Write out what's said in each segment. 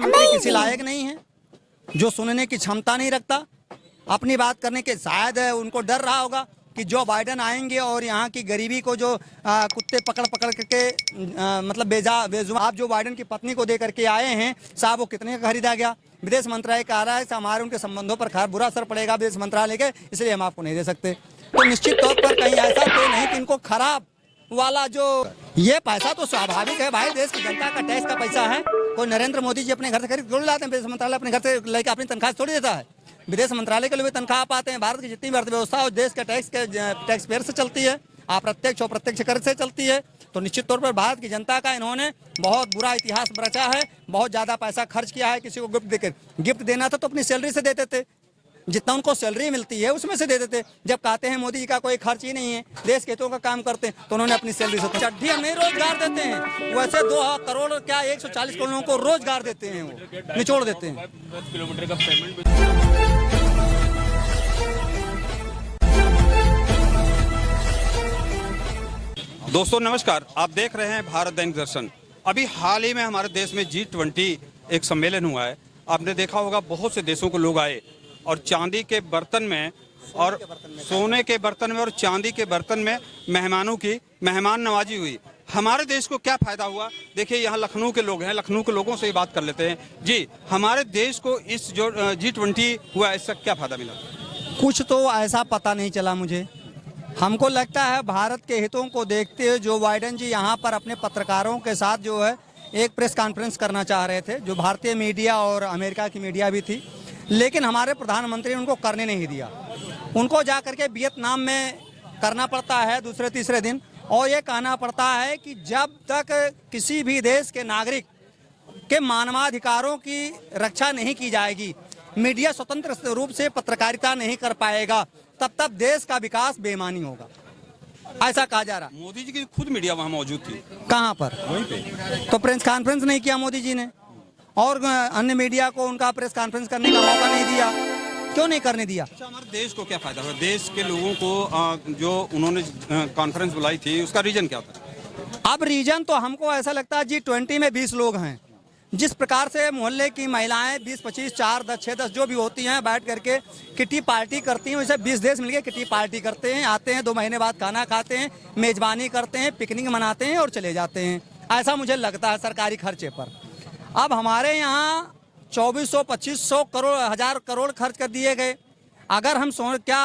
प्रधानमंत्री किसी लायक नहीं है, जो सुनने की क्षमता नहीं रखता, अपनी बात करने के शायद उनको डर रहा होगा कि जो बाइडेन आएंगे और यहाँ की गरीबी को जो कुत्ते पकड़ पकड़ के मतलब बेजुबान आप जो बाइडेन की पत्नी को दे करके आए हैं साहब, वो कितने का खरीदा गया? विदेश मंत्रालय कह रहा है कि हमारे उनके संबंधों पर खैर बुरा असर पड़ेगा विदेश मंत्रालय के, इसलिए हम आपको नहीं दे सकते। तो निश्चित तौर पर कहीं ऐसा तो नहीं कि इनको खराब वाला जो ये पैसा तो स्वाभाविक है भाई, देश की जनता का टैक्स का पैसा है। कोई नरेंद्र मोदी जी अपने घर से खरीद थोड़ी लाते हैं, विदेश मंत्रालय अपने घर से लेकर अपनी तनख्वाह थोड़ी देता है। विदेश मंत्रालय के लिए भी तनख्वाह पाते हैं। भारत की जितनी भी अर्थव्यवस्था है देश के टैक्स पेयर से चलती है, अप्रत्यक्ष और प्रत्यक्ष कर से चलती है। तो निश्चित तौर पर भारत की जनता का इन्होंने बहुत बुरा इतिहास रचा है, बहुत ज़्यादा पैसा खर्च किया है। किसी को गिफ्ट देकर, गिफ्ट देना था तो अपनी सैलरी से देते थे, जितना उनको सैलरी मिलती है उसमें से दे देते। जब कहते हैं मोदी जी का कोई खर्च ही नहीं है, देश के हितों का काम करते हैं, तो उन्होंने अपनी सैलरी से चड्ढी हम नहीं रोजगार देते हैं। वैसे 2 करोड़ क्या 140 करोड़ लोगों को रोजगार देते हैं, वो निचोड़ देते हैं। 10 किलोमीटर का पेमेंट। दोस्तों नमस्कार, आप देख रहे हैं भारत दैनिक दर्शन। अभी हाल ही में हमारे देश में G20 एक सम्मेलन हुआ है। आपने देखा होगा बहुत से देशों के लोग आए और चांदी के बर्तन में और सोने के बर्तन में और चांदी के बर्तन में मेहमानों की मेहमान नवाजी हुई। हमारे देश को क्या फायदा हुआ? देखिए यहाँ लखनऊ के लोग हैं, लखनऊ के लोगों से ही बात कर लेते हैं। जी, हमारे देश को इस जो G20 हुआ इसका क्या फायदा मिला? कुछ तो ऐसा पता नहीं चला मुझे। हमको लगता है भारत के हितों को देखते हुए जो बाइडेन जी यहाँ पर अपने पत्रकारों के साथ जो है एक प्रेस कॉन्फ्रेंस करना चाह रहे थे, जो भारतीय मीडिया और अमेरिका की मीडिया भी थी, लेकिन हमारे प्रधानमंत्री ने उनको करने नहीं दिया। उनको जा करके वियतनाम में करना पड़ता है दूसरे तीसरे दिन, और ये कहना पड़ता है कि जब तक किसी भी देश के नागरिक के मानवाधिकारों की रक्षा नहीं की जाएगी, मीडिया स्वतंत्र रूप से पत्रकारिता नहीं कर पाएगा, तब तक देश का विकास बेईमानी होगा, ऐसा कहा जा रहा। मोदी जी की खुद मीडिया वहाँ मौजूद थी। कहाँ पर? वहीं पे। तो प्रेस कॉन्फ्रेंस नहीं किया मोदी जी ने, और अन्य मीडिया को उनका प्रेस कॉन्फ्रेंस करने का मौका नहीं दिया। क्यों नहीं करने दिया? अच्छा, हमारे देश को क्या फायदा हुआ? देश के लोगों को जो उन्होंने कॉन्फ्रेंस बुलाई थी उसका रीजन क्या था? अब रीजन तो हमको ऐसा लगता है G20 में 20 लोग हैं। जिस प्रकार से मोहल्ले की महिलाएं 20-25 4 10 6 10 जो भी होती हैं बैठ करके किटी पार्टी करती हैं, वैसे 20 देश मिलके किटी पार्टी करते हैं, आते हैं 2 महीने बाद खाना खाते हैं, मेजबानी करते हैं, पिकनिक मनाते हैं और चले जाते हैं। ऐसा मुझे लगता है सरकारी खर्चे पर। अब हमारे यहाँ 2400-2500 करोड़ 1000 करोड़ खर्च कर दिए गए। अगर हम क्या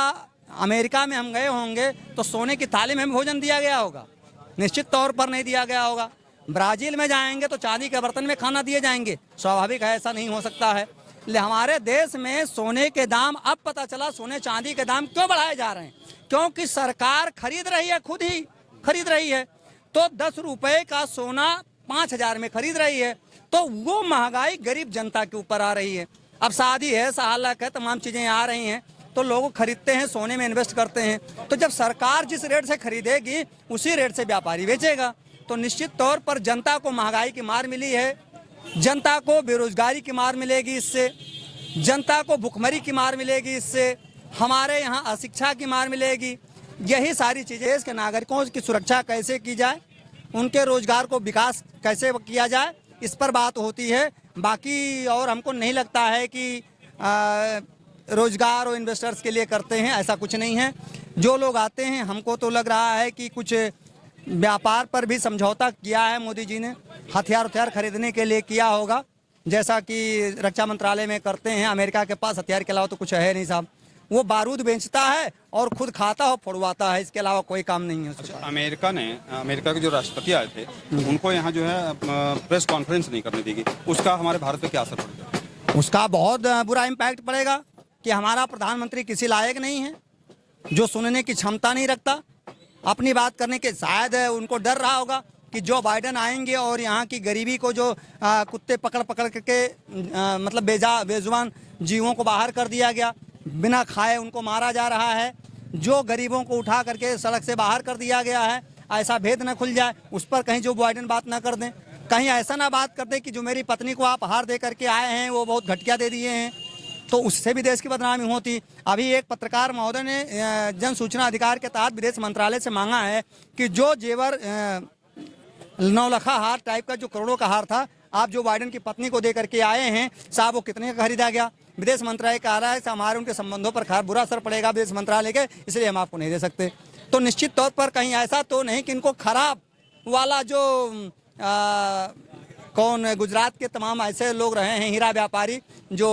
अमेरिका में हम गए होंगे तो सोने की थाली में भोजन दिया गया होगा? निश्चित तौर पर नहीं दिया गया होगा। ब्राजील में जाएंगे तो चांदी के बर्तन में खाना दिए जाएंगे? स्वाभाविक है, ऐसा नहीं हो सकता है। हमारे देश में सोने के दाम अब पता चला, सोने चांदी के दाम क्यों बढ़ाए जा रहे हैं? क्योंकि सरकार खरीद रही है, खुद ही खरीद रही है। तो 10 रुपए का सोना 5000 में खरीद रही है, तो वो महंगाई गरीब जनता के ऊपर आ रही है। अब शादी है, सहालक है, तमाम चीजें आ रही हैं, तो लोग खरीदते हैं, सोने में इन्वेस्ट करते हैं। तो जब सरकार जिस रेट से खरीदेगी उसी रेट से व्यापारी बेचेगा। तो निश्चित तौर पर जनता को महंगाई की मार मिली है, जनता को बेरोजगारी की मार मिलेगी इससे, जनता को भुखमरी की मार मिलेगी इससे, हमारे यहाँ अशिक्षा की मार मिलेगी। यही सारी चीज़ें, देश के नागरिकों की सुरक्षा कैसे की जाए, उनके रोजगार को विकास कैसे किया जाए, इस पर बात होती है। बाकी और हमको नहीं लगता है कि रोजगार और इन्वेस्टर्स के लिए करते हैं, ऐसा कुछ नहीं है। जो लोग आते हैं, हमको तो लग रहा है कि कुछ व्यापार पर भी समझौता किया है मोदी जी ने, हथियार खरीदने के लिए किया होगा, जैसा कि रक्षा मंत्रालय में करते हैं। अमेरिका के पास हथियार के अलावा तो कुछ है नहीं साहब, वो बारूद बेचता है और खुद खाता हो फोड़वाता है, इसके अलावा कोई काम नहीं है। अच्छा, अमेरिका के जो राष्ट्रपति आए थे उनको यहाँ जो है प्रेस कॉन्फ्रेंस नहीं करने देगी, उसका हमारे भारत पे क्या असर पड़ेगा? उसका बहुत बुरा इम्पैक्ट पड़ेगा कि हमारा प्रधानमंत्री किसी लायक नहीं है, जो सुनने की क्षमता नहीं रखता, अपनी बात करने के शायद उनको डर रहा होगा कि जो बाइडेन आएंगे और यहाँ की गरीबी को जो कुत्ते पकड़ पकड़ के मतलब बेजुबान जीवों को बाहर कर दिया गया, बिना खाए उनको मारा जा रहा है, जो गरीबों को उठा करके सड़क से बाहर कर दिया गया है, ऐसा भेद न खुल जाए, उस पर कहीं जो बाइडेन बात ना कर दें, कहीं ऐसा ना बात कर दें कि जो मेरी पत्नी को आप हार दे करके आए हैं वो बहुत घटिया दे दिए हैं, तो उससे भी देश की बदनामी होती। अभी एक पत्रकार महोदय ने जन सूचना अधिकार के तहत विदेश मंत्रालय से मांगा है कि जो जेवर 9 लाख हार टाइप का जो करोड़ों का हार था आप जो बाइडेन की पत्नी को दे करके आए हैं साहब, वो कितने का खरीदा गया? विदेश मंत्रालय कह रहा है कि हमारे उनके संबंधों पर बुरा असर पड़ेगा विदेश मंत्रालय के, इसलिए हम आपको नहीं दे सकते। तो निश्चित तौर पर कहीं ऐसा तो नहीं कि इनको खराब वाला जो कौन गुजरात के तमाम ऐसे लोग रहे हैं हीरा व्यापारी जो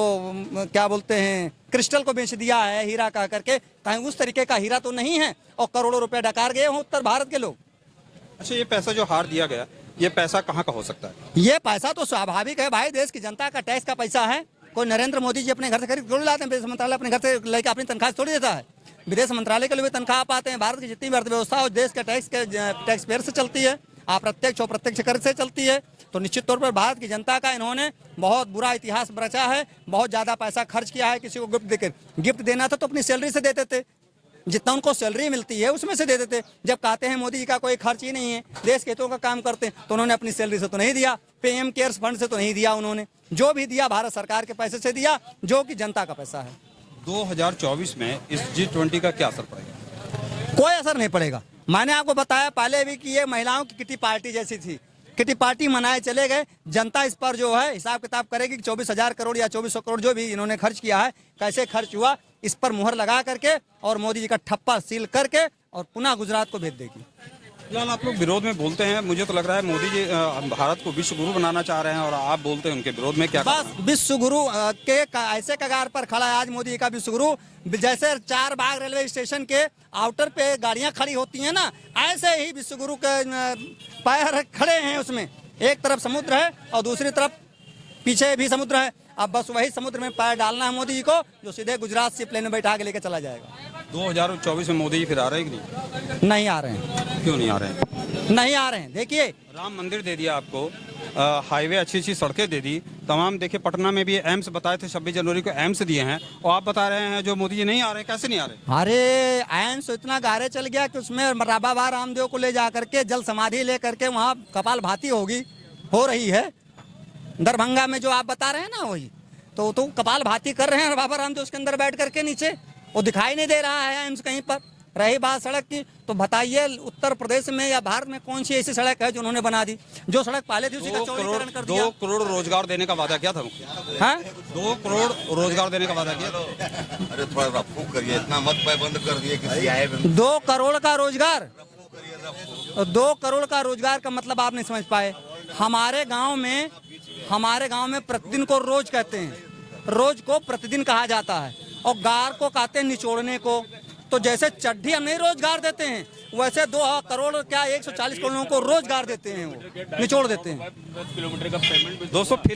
क्या बोलते हैं क्रिस्टल को बेच दिया है हीरा कह करके, कहीं उस तरीके का हीरा तो नहीं है और करोड़ों रुपए डकार गए हों उत्तर भारत के लोग। अच्छा, ये पैसा जो हार दिया गया, ये पैसा कहाँ का हो सकता है? ये पैसा तो स्वाभाविक है भाई, देश की जनता का टैक्स का पैसा है। कोई नरेंद्र मोदी जी अपने घर से खरीद थोड़ी लाते हैं, विदेश मंत्रालय अपने घर से लेकर अपनी तनख्वाह थोड़ी देता है। विदेश मंत्रालय के लिए भी तनख्वाह पाते हैं। भारत की जितनी भी अर्थव्यवस्था है देश के टैक्स पेयर से चलती है, अप्रत्यक्ष और प्रत्यक्ष कर से चलती है। तो निश्चित तौर पर भारत की जनता का इन्होंने बहुत बुरा इतिहास रचा है, बहुत ज़्यादा पैसा खर्च किया है। किसी को गिफ्ट देकर, गिफ्ट देना था तो अपनी सैलरी से देते थे, जितना उनको सैलरी मिलती है उसमें से दे देते। जब कहते हैं मोदी जी का कोई खर्च ही नहीं है, देश के हितों का काम करते हैं, तो उन्होंने अपनी सैलरी से तो नहीं दिया, पीएम केयर्स फंड से तो नहीं दिया। उन्होंने जो भी दिया भारत सरकार के पैसे से दिया, जो कि जनता का पैसा है। 2024 में इस G20 का क्या असर पड़ेगा? कोई असर नहीं पड़ेगा। मैंने आपको बताया पहले भी कि ये महिलाओं की किटी पार्टी जैसी थी, किटी पार्टी मनाए चले गए। जनता इस पर जो है हिसाब किताब करेगी कि 24,000 करोड़ या 2400 करोड़ जो भी इन्होंने खर्च किया है कैसे खर्च हुआ, इस पर मुहर लगा करके और मोदी जी का ठप्पा सील करके और पुनः गुजरात को भेज देगी। फिलहाल आप लोग विरोध में बोलते हैं, मुझे तो लग रहा है मोदी जी भारत को विश्व गुरु बनाना चाह रहे हैं और आप बोलते हैं उनके विरोध में। क्या बस विश्व गुरु के ऐसे कगार पर खड़ा है आज मोदी जी का विश्व गुरु। जैसे 4 बाग रेलवे स्टेशन के आउटर पे गाड़ियां खड़ी होती हैं ना, ऐसे ही विश्व गुरु के पैर खड़े हैं उसमें। एक तरफ समुद्र है और दूसरी तरफ पीछे भी समुद्र है। अब बस वही समुद्र में पैर डालना है मोदी जी को, जो सीधे गुजरात से प्लेन में बैठा के लेकर चला जाएगा। 2024 में मोदी जी फिर आ रहे हैं कि नहीं आ रहे हैं। क्यों नहीं आ रहे हैं? नहीं आ रहे हैं। देखिए, राम मंदिर दे दिया आपको, हाईवे अच्छी सड़कें दे दी तमाम। देखिए पटना में भी एम्स बताए थे, 26 जनवरी को एम्स दिए हैं, और आप बता रहे हैं जो मोदी जी नहीं आ रहे हैं। कैसे नहीं आ रहे? अरे एम्स इतना गहरे चल गया कि उसमें बाबा रामदेव को ले जा करके जल समाधि ले करके वहाँ कपाल भाती हो रही है। दरभंगा में जो आप बता रहे हैं ना, वही तो कपाल भाती कर रहे हैं और बाबा रामदेव उसके अंदर बैठ करके नीचे, वो दिखाई नहीं दे रहा है एम्स कहीं पर। रही बात सड़क की, तो बताइए उत्तर प्रदेश में या भारत में कौन सी ऐसी सड़क है जो उन्होंने बना दी? जो सड़क पहले थी उसी का चौड़ीकरण कर दिया। 2 करोड़ रोजगार देने का वादा किया था। हाँ, 2 करोड़ रोजगार देने का वादा किया। अरे थोड़ा रफू करिए, इतना मत बंद कर दिए किसी आए 2 करोड़ का रोजगार, 2 करोड़ का रोजगार का मतलब आप नहीं समझ पाए। हमारे गांव में प्रतिदिन को रोज कहते हैं, रोज को प्रतिदिन कहा जाता है, और गार को कहते हैं निचोड़ने को। तो जैसे चड्ढी हम नहीं रोजगार देते हैं, वैसे 2 करोड़ क्या 140 करोड़ लोगों को रोजगार देते हैं, वो निचोड़ देते हैं। 200